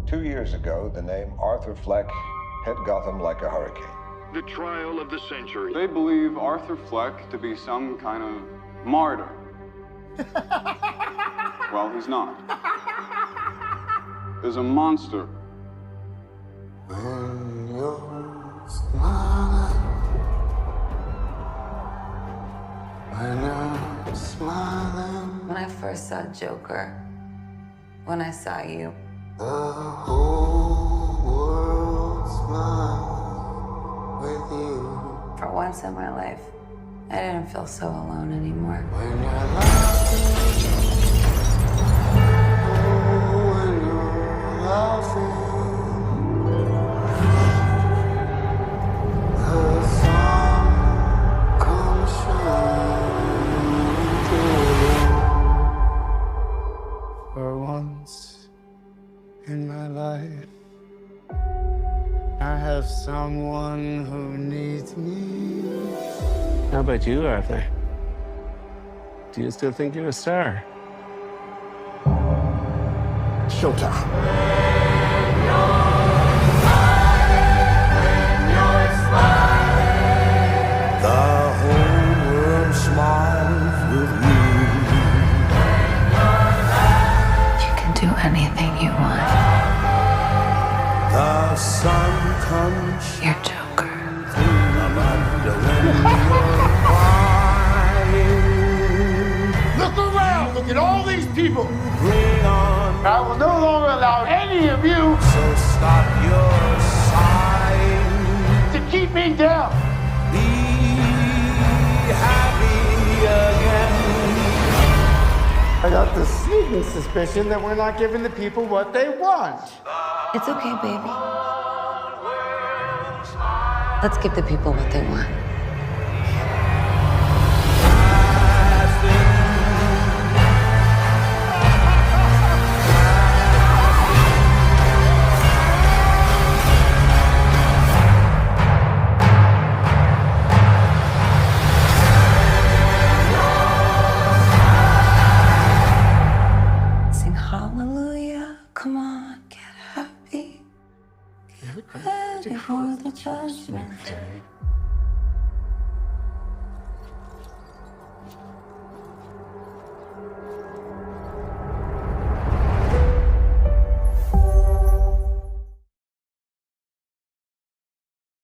2 years ago, the name Arthur Fleck hit Gotham like a hurricane. The trial of the century. They believe Arthur Fleck to be some kind of martyr. Well, he's not. There's a monster. When you're smiling, when you're smiling, When I first saw Joker, when I saw you, the whole world smiles with you. for once in my life, I didn't feel so alone anymore. When you're laughing, oh, when you're laughing, the sun comes shining through. For once in my life, I have someone who needs me. How about you, Arthur? Do you still think you're a star? Showtime. The whole world smiles with you. You can do anything you want. The sun comes You're Joker. Look around! Look at all these people! Bring on, I will no longer allow any of you so stop your sighing. to keep me down! Be happy again. I got the sneaking suspicion that we're not giving the people what they want. It's okay, baby. Let's give the people what they want. Sing hallelujah, come on, get happy. Get ready for the judgment.